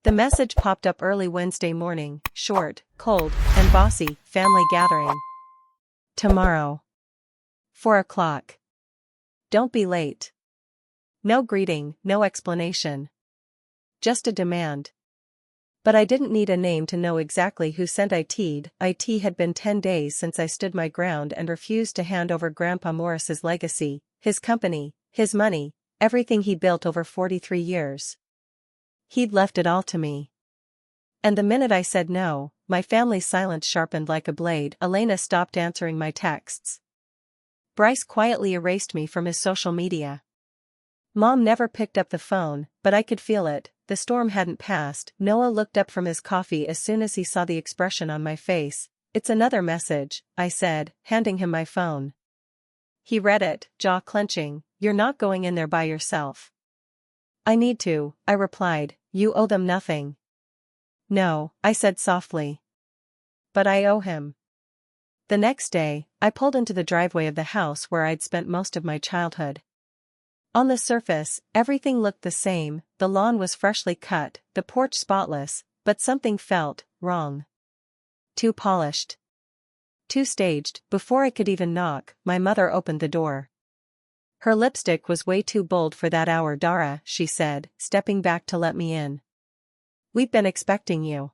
The message popped up early Wednesday morning, short, cold, and bossy, family gathering. Tomorrow. 4 o'clock. Don't be late. No greeting, no explanation. Just a demand. But I didn't need a name to know exactly who sent it. It had been 10 days since I stood my ground and refused to hand over Grandpa Morris's legacy, his company, his money, everything he built over 43 years. He'd left it all to me. And the minute I said no, my family's silence sharpened like a blade. Elena stopped answering my texts. Bryce quietly erased me from his social media. Mom never picked up the phone, but I could feel it. The storm hadn't passed. Noah looked up from his coffee as soon as he saw the expression on my face. It's another message, I said, handing him my phone. He read it, jaw clenching. You're not going in there by yourself. I need to, I replied. You owe them nothing. No, I said softly. But I owe him. The next day, I pulled into the driveway of the house where I'd spent most of my childhood. On the surface, everything looked the same. The lawn was freshly cut, the porch spotless, but something felt wrong. Too polished. Too staged. Before I could even knock, my mother opened the door. Her lipstick was way too bold for that hour, Dara, she said, stepping back to let me in. We've been expecting you.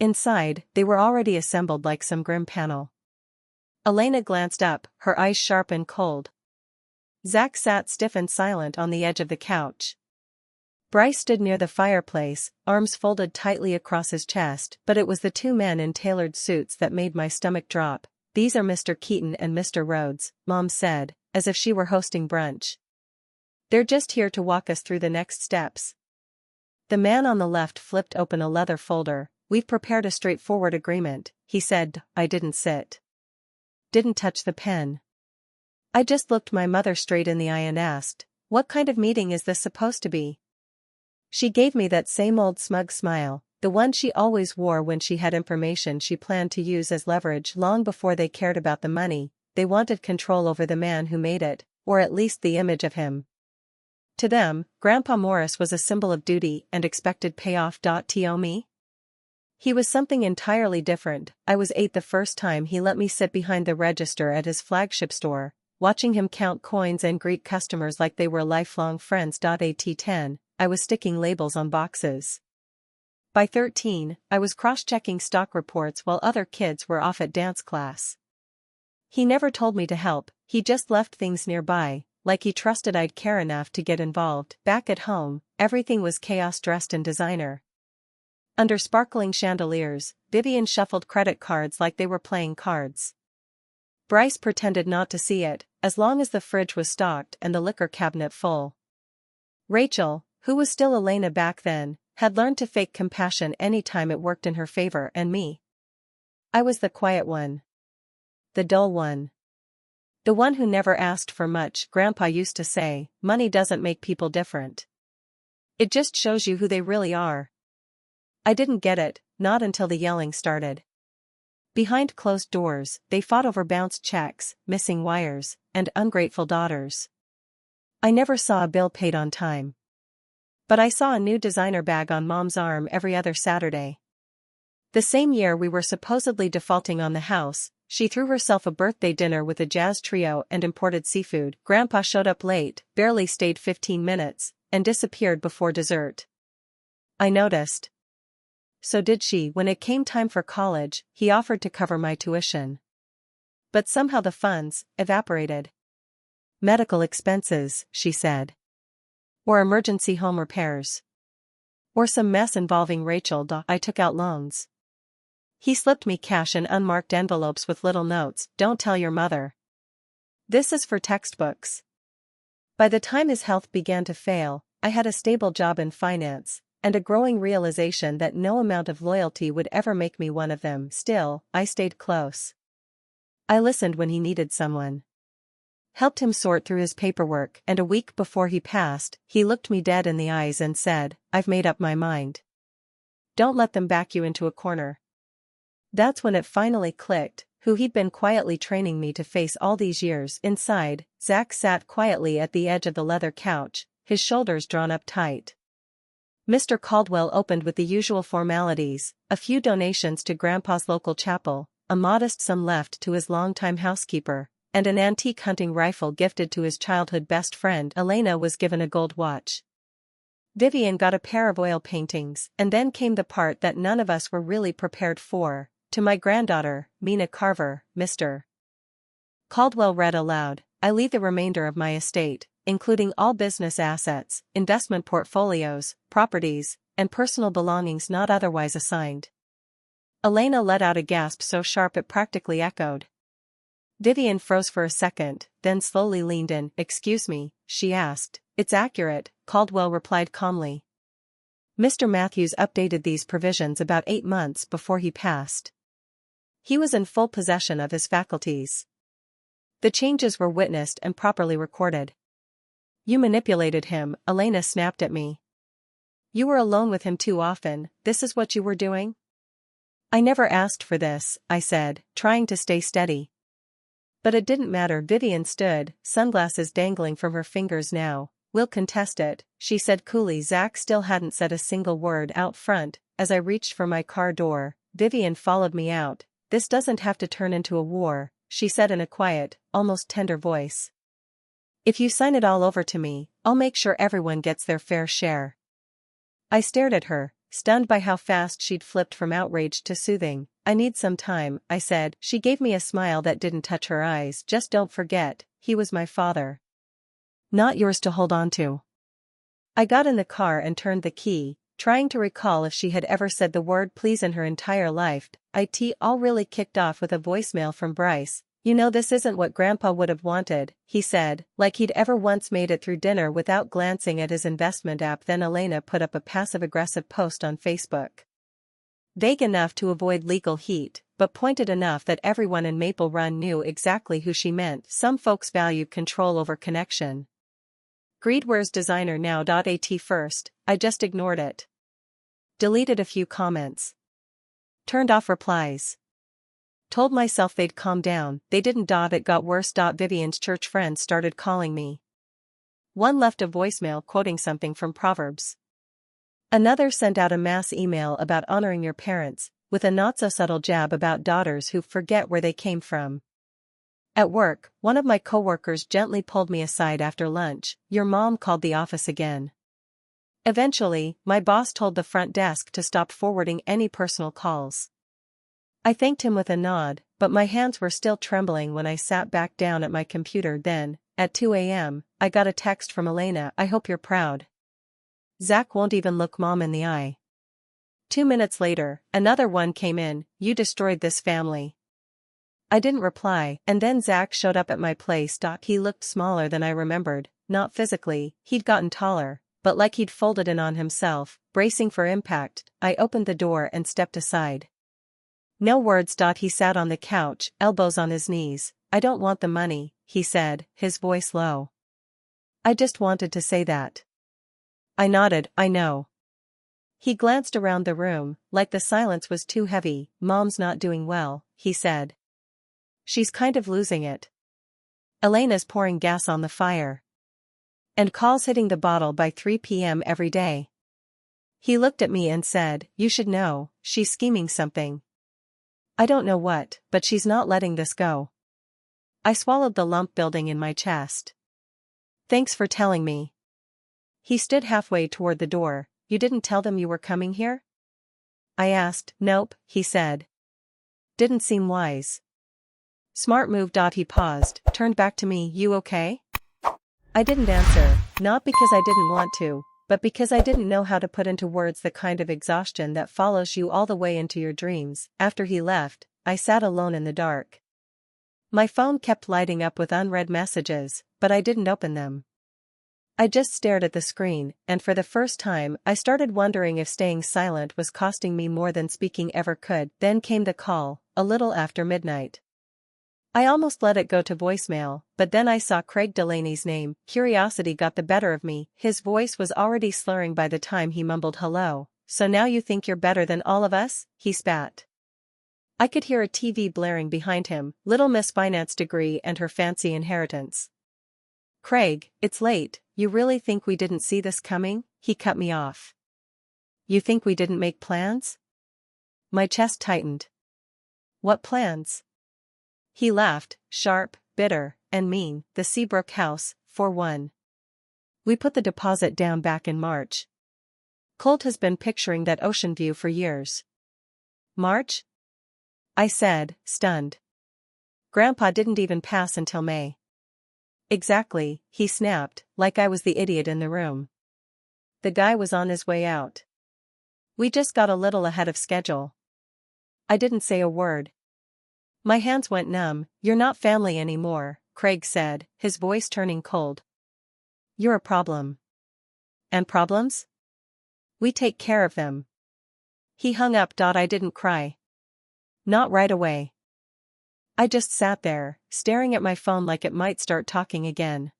Inside, they were already assembled like some grim panel. Elena glanced up, her eyes sharp and cold. Zach sat stiff and silent on the edge of the couch. Bryce stood near the fireplace, arms folded tightly across his chest, but it was the two men in tailored suits that made my stomach drop. These are Mr. Keaton and Mr. Rhodes, Mom said, as if she were hosting brunch. They're just here to walk us through the next steps. The man on the left flipped open a leather folder. We've prepared a straightforward agreement, he said. I didn't sit. Didn't touch the pen. I just looked my mother straight in the eye and asked, what kind of meeting is this supposed to be? She gave me that same old smug smile, the one she always wore when she had information she planned to use as leverage. Long before they cared about the money, they wanted control over the man who made it, or at least the image of him. To them, Grandpa Morris was a symbol of duty and expected payoff. To me? He was something entirely different. I was 8 the first time he let me sit behind the register at his flagship store, watching him count coins and greet customers like they were lifelong friends. At 10, I was sticking labels on boxes. By 13, I was cross-checking stock reports while other kids were off at dance class. He never told me to help, he just left things nearby, like he trusted I'd care enough to get involved. Back at home, everything was chaos dressed in designer. Under sparkling chandeliers, Vivian shuffled credit cards like they were playing cards. Bryce pretended not to see it, as long as the fridge was stocked and the liquor cabinet full. Rachel, who was still Elena back then, had learned to fake compassion any time it worked in her favor. And me? I was the quiet one. The dull one. The one who never asked for much. Grandpa used to say, money doesn't make people different. It just shows you who they really are. I didn't get it, not until the yelling started. Behind closed doors, they fought over bounced checks, missing wires, and ungrateful daughters. I never saw a bill paid on time. But I saw a new designer bag on Mom's arm every other Saturday. The same year we were supposedly defaulting on the house, she threw herself a birthday dinner with a jazz trio and imported seafood. Grandpa showed up late, barely stayed 15 minutes, and disappeared before dessert. I noticed. So did she. When it came time for college, he offered to cover my tuition. But somehow the funds evaporated. Medical expenses, she said. Or emergency home repairs. Or some mess involving Rachel. I took out loans. He slipped me cash in unmarked envelopes with little notes. Don't tell your mother. This is for textbooks. By the time his health began to fail, I had a stable job in finance, and a growing realization that no amount of loyalty would ever make me one of them. Still, I stayed close. I listened when he needed someone. Helped him sort through his paperwork, and a week before he passed, he looked me dead in the eyes and said, I've made up my mind. Don't let them back you into a corner. That's when it finally clicked, who he'd been quietly training me to face all these years. Inside, Zach sat quietly at the edge of the leather couch, his shoulders drawn up tight. Mr. Caldwell opened with the usual formalities, a few donations to Grandpa's local chapel, a modest sum left to his longtime housekeeper, and an antique hunting rifle gifted to his childhood best friend. Elena was given a gold watch. Vivian got a pair of oil paintings, and then came the part that none of us were really prepared for. To my granddaughter, Mina Carver, Mr. Caldwell read aloud, I leave the remainder of my estate, including all business assets, investment portfolios, properties, and personal belongings not otherwise assigned. Elena let out a gasp so sharp it practically echoed. Vivian froze for a second, then slowly leaned in. Excuse me, she asked. It's accurate, Caldwell replied calmly. Mr. Matthews updated these provisions about 8 months before he passed. He was in full possession of his faculties. The changes were witnessed and properly recorded. You manipulated him, Elena snapped at me. You were alone with him too often, this is what you were doing? I never asked for this, I said, trying to stay steady. But it didn't matter. Vivian stood, sunglasses dangling from her fingers now. We'll contest it, she said coolly. Zach still hadn't said a single word out front. As I reached for my car door, Vivian followed me out. This doesn't have to turn into a war, she said in a quiet, almost tender voice. If you sign it all over to me, I'll make sure everyone gets their fair share. I stared at her, stunned by how fast she'd flipped from outrage to soothing. I need some time, I said. She gave me a smile that didn't touch her eyes. Just don't forget, he was my father. Not yours to hold on to. I got in the car and turned the key, trying to recall if she had ever said the word please in her entire life. It all really kicked off with a voicemail from Bryce. You know, this isn't what Grandpa would have wanted, he said, like he'd ever once made it through dinner without glancing at his investment app. Then Elena put up a passive-aggressive post on Facebook. Vague enough to avoid legal heat, but pointed enough that everyone in Maple Run knew exactly who she meant. Some folks value control over connection. Greed wears designer now. At first, I just ignored it. Deleted a few comments. Turned off replies. Told myself they'd calm down. They didn't. It got worse. Vivian's church friends started calling me. One left a voicemail quoting something from Proverbs. Another sent out a mass email about honoring your parents, with a not-so-subtle jab about daughters who forget where they came from. At work, one of my coworkers gently pulled me aside after lunch. Your mom called the office again. Eventually, my boss told the front desk to stop forwarding any personal calls. I thanked him with a nod, but my hands were still trembling when I sat back down at my computer. Then, at 2 a.m., I got a text from Elena. I hope you're proud. Zach won't even look Mom in the eye. 2 minutes later, another one came in. You destroyed this family. I didn't reply, and then Zach showed up at my place. He looked smaller than I remembered, not physically, he'd gotten taller, but like he'd folded in on himself, bracing for impact. I opened the door and stepped aside. No words. He sat on the couch, elbows on his knees. I don't want the money, he said, his voice low. I just wanted to say that. I nodded. I know. He glanced around the room, like the silence was too heavy. Mom's not doing well, he said. She's kind of losing it. Elena's pouring gas on the fire. And calls hitting the bottle by 3 p.m. every day. He looked at me and said, you should know, she's scheming something. I don't know what, but she's not letting this go. I swallowed the lump building in my chest. Thanks for telling me. He stood halfway toward the door. You didn't tell them you were coming here? I asked. Nope, he said. Didn't seem wise. Smart move. He paused, turned back to me. You okay? I didn't answer, not because I didn't want to, but because I didn't know how to put into words the kind of exhaustion that follows you all the way into your dreams. After he left, I sat alone in the dark. My phone kept lighting up with unread messages, but I didn't open them. I just stared at the screen, and for the first time, I started wondering if staying silent was costing me more than speaking ever could. Then came the call, a little after midnight. I almost let it go to voicemail, but then I saw Craig Delaney's name. Curiosity got the better of me. His voice was already slurring by the time he mumbled hello. So now you think you're better than all of us? He spat. I could hear a TV blaring behind him, Little Miss Finance degree and her fancy inheritance. Craig, it's late, you really think we didn't see this coming? He cut me off. You think we didn't make plans? My chest tightened. What plans? He laughed, sharp, bitter, and mean. The Seabrook house, for one. We put the deposit down back in March. Colt has been picturing that ocean view for years. March? I said, stunned. Grandpa didn't even pass until May. Exactly, he snapped, like I was the idiot in the room. The guy was on his way out. We just got a little ahead of schedule. I didn't say a word. My hands went numb. You're not family anymore, Craig said, his voice turning cold. You're a problem. And problems? We take care of them. He hung up. I didn't cry. Not right away. I just sat there, staring at my phone like it might start talking again.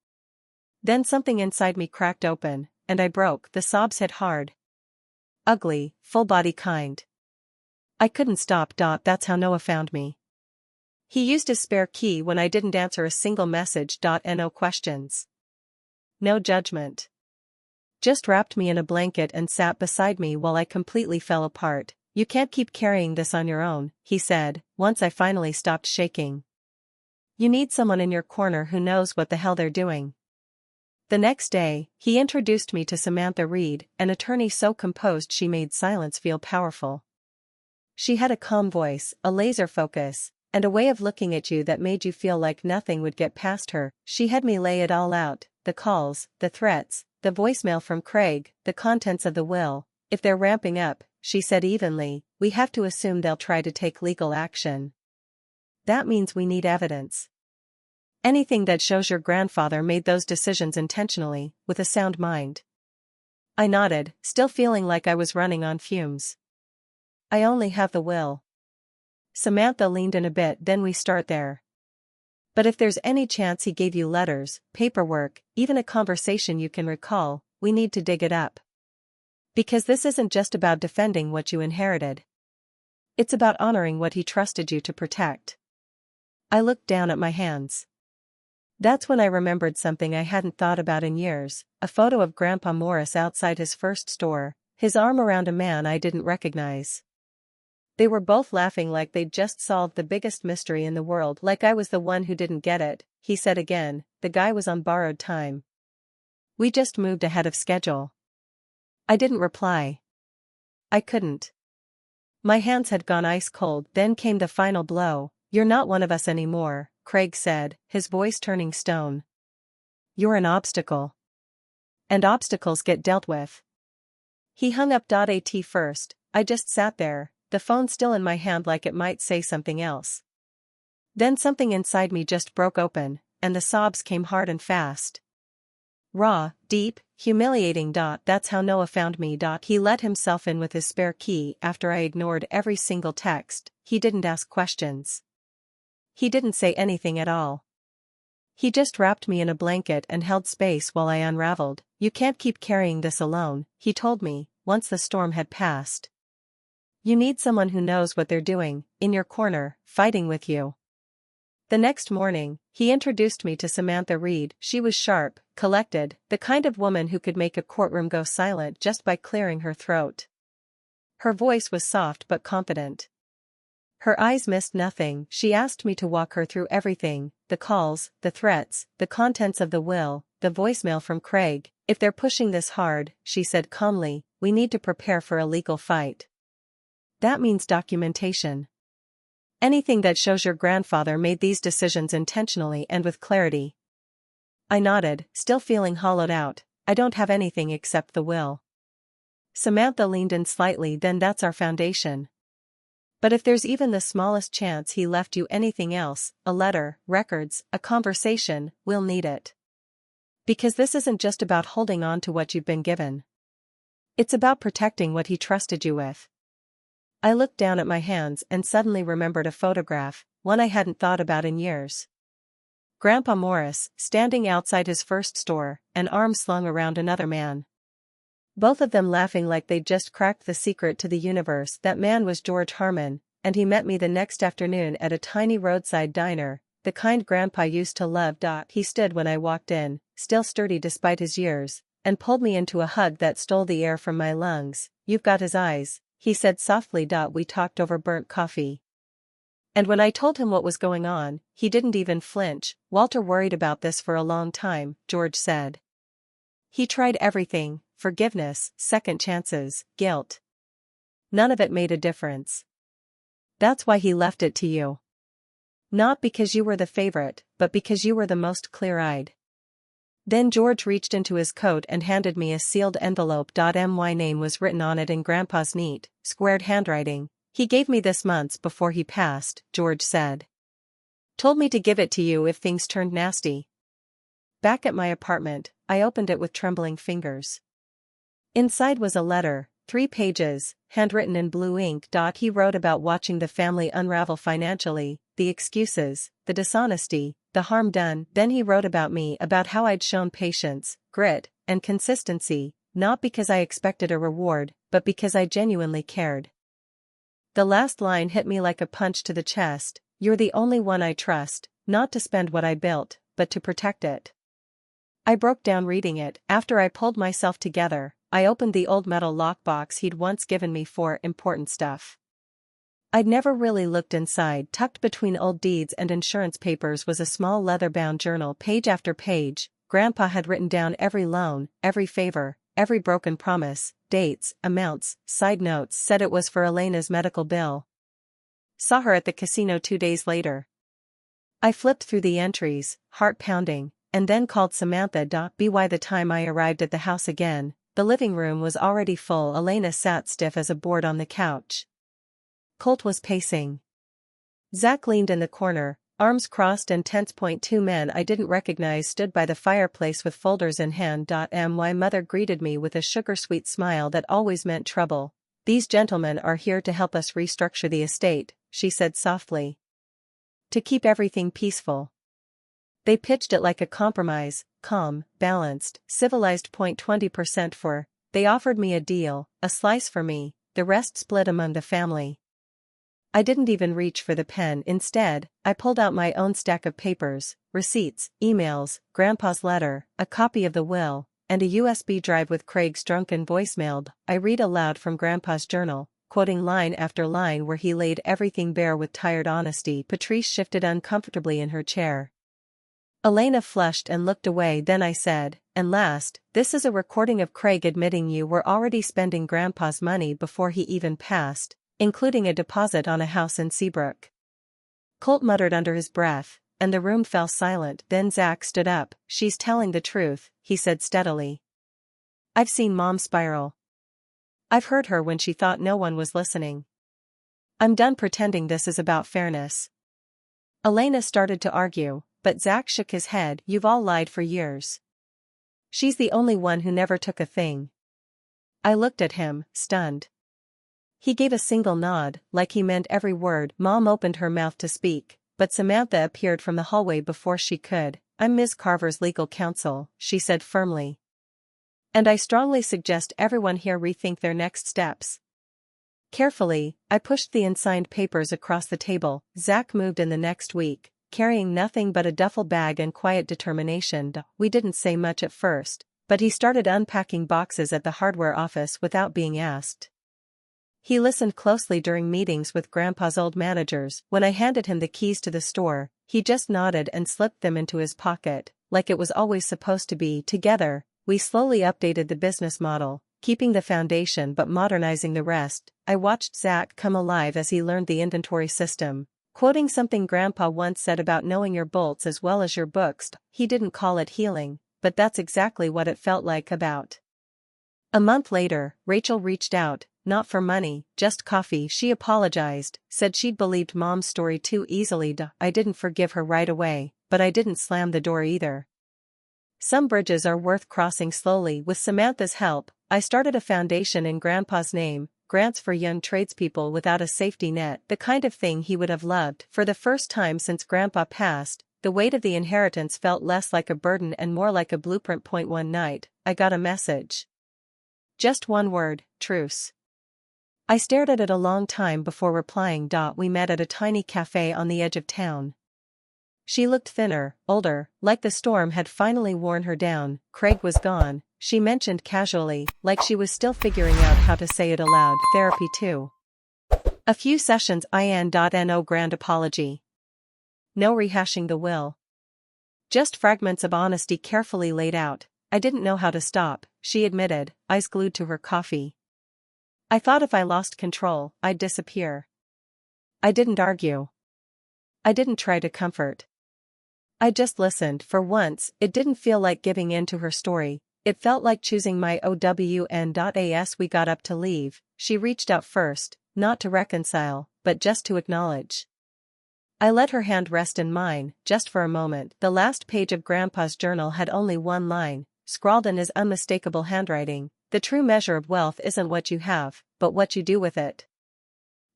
Then something inside me cracked open, and I broke. The sobs hit hard. Ugly, full-body kind. I couldn't stop. That's how Noah found me. He used his spare key when I didn't answer a single message. No questions. No judgment. Just wrapped me in a blanket and sat beside me while I completely fell apart. You can't keep carrying this on your own, he said, once I finally stopped shaking. You need someone in your corner who knows what the hell they're doing. The next day, he introduced me to Samantha Reed, an attorney so composed she made silence feel powerful. She had a calm voice, a laser focus, and a way of looking at you that made you feel like nothing would get past her. She had me lay it all out, the calls, the threats, the voicemail from Craig, the contents of the will. If they're ramping up, she said evenly, we have to assume they'll try to take legal action. That means we need evidence. Anything that shows your grandfather made those decisions intentionally, with a sound mind. I nodded, still feeling like I was running on fumes. I only have the will. Samantha leaned in a bit. Then we start there. But if there's any chance he gave you letters, paperwork, even a conversation you can recall, we need to dig it up. Because this isn't just about defending what you inherited. It's about honoring what he trusted you to protect. I looked down at my hands. That's when I remembered something I hadn't thought about in years, a photo of Grandpa Morris outside his first store, his arm around a man I didn't recognize. They were both laughing like they'd just solved the biggest mystery in the world, like I was the one who didn't get it. He said again, the guy was on borrowed time. We just moved ahead of schedule. I didn't reply. I couldn't. My hands had gone ice cold. Then came the final blow. You're not one of us anymore, Craig said, his voice turning stone. You're an obstacle. And obstacles get dealt with. He hung up. At first, I just sat there, the phone still in my hand like it might say something else. Then something inside me just broke open, and the sobs came hard and fast. Raw, deep, humiliating. That's how Noah found me. He let himself in with his spare key after I ignored every single text. He didn't ask questions. He didn't say anything at all. He just wrapped me in a blanket and held space while I unraveled. You can't keep carrying this alone, he told me, once the storm had passed. You need someone who knows what they're doing, in your corner, fighting with you. The next morning, he introduced me to Samantha Reed. She was sharp, collected, the kind of woman who could make a courtroom go silent just by clearing her throat. Her voice was soft but confident. Her eyes missed nothing. She asked me to walk her through everything, the calls, the threats, the contents of the will, the voicemail from Craig. If they're pushing this hard, she said calmly, we need to prepare for a legal fight. That means documentation. Anything that shows your grandfather made these decisions intentionally and with clarity. I nodded, still feeling hollowed out. I don't have anything except the will. Samantha leaned in slightly. Then that's our foundation. But if there's even the smallest chance he left you anything else, a letter, records, a conversation, we'll need it. Because this isn't just about holding on to what you've been given. It's about protecting what he trusted you with. I looked down at my hands and suddenly remembered a photograph, one I hadn't thought about in years. Grandpa Morris, standing outside his first store, an arm slung around another man. Both of them laughing like they'd just cracked the secret to the universe. That man was George Harmon, and he met me the next afternoon at a tiny roadside diner, the kind Grandpa used to love. He stood when I walked in, still sturdy despite his years, and pulled me into a hug that stole the air from my lungs. "You've got his eyes," he said softly. We talked over burnt coffee. And when I told him what was going on, he didn't even flinch. "Walter worried about this for a long time," George said. "He tried everything: forgiveness, second chances, guilt. None of it made a difference. That's why he left it to you. Not because you were the favorite, but because you were the most clear-eyed." Then George reached into his coat and handed me a sealed envelope. My name was written on it in Grandpa's neat, squared handwriting. "He gave me this months before he passed," George said. "Told me to give it to you if things turned nasty." Back at my apartment, I opened it with trembling fingers. Inside was a letter, 3 pages, handwritten in blue ink. He wrote about watching the family unravel financially, the excuses, the dishonesty, the harm done. Then he wrote about me, about how I'd shown patience, grit, and consistency, not because I expected a reward, but because I genuinely cared. The last line hit me like a punch to the chest. "You're the only one I trust, not to spend what I built, but to protect it." I broke down reading it. After I pulled myself together, I opened the old metal lockbox he'd once given me for important stuff. I'd never really looked inside. Tucked between old deeds and insurance papers was a small leather-bound journal. Page after page, Grandpa had written down every loan, every favor, every broken promise, dates, amounts, side notes. Said it was for Elena's medical bill. Saw her at the casino 2 days later. I flipped through the entries, heart pounding, and then called Samantha. By the time I arrived at the house again, the living room was already full. Elena sat stiff as a board on the couch. Colt was pacing. Zach leaned in the corner, arms crossed and tense. 2 men I didn't recognize stood by the fireplace with folders in hand. My mother greeted me with a sugar-sweet smile that always meant trouble. "These gentlemen are here to help us restructure the estate," she said softly. "To keep everything peaceful. They pitched it like a compromise, calm, balanced, civilized. 20% for, they offered me a deal, a slice for me, the rest split among the family." I didn't even reach for the pen. Instead, I pulled out my own stack of papers, receipts, emails, Grandpa's letter, a copy of the will, and a USB drive with Craig's drunken voicemail. I read aloud from Grandpa's journal, quoting line after line where he laid everything bare with tired honesty. Patrice shifted uncomfortably in her chair. Elena flushed and looked away. Then I said, "And last, this is a recording of Craig admitting you were already spending Grandpa's money before he even passed, including a deposit on a house in Seabrook." Colt muttered under his breath, and the room fell silent. Then Zach stood up. "She's telling the truth," he said steadily. "I've seen Mom spiral. I've heard her when she thought no one was listening. I'm done pretending this is about fairness." Elena started to argue, but Zach shook his head. "You've all lied for years. She's the only one who never took a thing." I looked at him, stunned. He gave a single nod, like he meant every word. Mom opened her mouth to speak, but Samantha appeared from the hallway before she could. "I'm Ms. Carver's legal counsel," she said firmly. "And I strongly suggest everyone here rethink their next steps." Carefully, I pushed the unsigned papers across the table. Zach moved in the next week, carrying nothing but a duffel bag and quiet determination. We didn't say much at first, but he started unpacking boxes at the hardware office without being asked. He listened closely during meetings with Grandpa's old managers. When I handed him the keys to the store, he just nodded and slipped them into his pocket, like it was always supposed to be. Together, we slowly updated the business model, keeping the foundation but modernizing the rest. I watched Zach come alive as he learned the inventory system, quoting something Grandpa once said about knowing your bolts as well as your books. He didn't call it healing, but that's exactly what it felt like. About a month later, Rachel reached out. Not for money, just coffee. She apologized, said she'd believed Mom's story too easily. I didn't forgive her right away, but I didn't slam the door either. Some bridges are worth crossing slowly. With Samantha's help, I started a foundation in Grandpa's name, grants for young tradespeople without a safety net, the kind of thing he would have loved. For the first time since Grandpa passed, the weight of the inheritance felt less like a burden and more like a blueprint. One night, I got a message. Just one word: truce. I stared at it a long time before replying. We met at a tiny cafe on the edge of town. She looked thinner, older, like the storm had finally worn her down. Craig was gone, she mentioned casually, like she was still figuring out how to say it aloud. Therapy too. A few sessions no grand apology. No rehashing the will. Just fragments of honesty carefully laid out. I didn't know how to stop, she admitted, eyes glued to her coffee. I thought if I lost control, I'd disappear. I didn't argue. I didn't try to comfort. I just listened. For once, it didn't feel like giving in to her story, it felt like choosing my OWN.as. We got up to leave. She reached out first, not to reconcile, but just to acknowledge. I let her hand rest in mine, just for a moment. The last page of Grandpa's journal had only one line, scrawled in his unmistakable handwriting: the true measure of wealth isn't what you have, but what you do with it.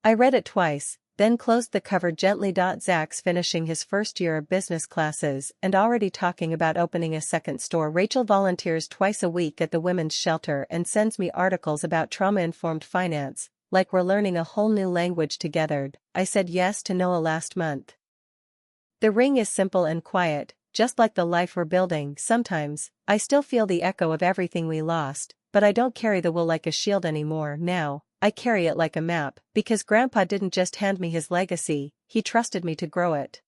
I read it twice, then closed the cover gently. Zach's finishing his first year of business classes and already talking about opening a second store. Rachel volunteers twice a week at the women's shelter and sends me articles about trauma-informed finance, like we're learning a whole new language together. I said yes to Noah last month. The ring is simple and quiet, just like the life we're building. Sometimes, I still feel the echo of everything we lost, but I don't carry the will like a shield anymore. Now, I carry it like a map, because Grandpa didn't just hand me his legacy, he trusted me to grow it.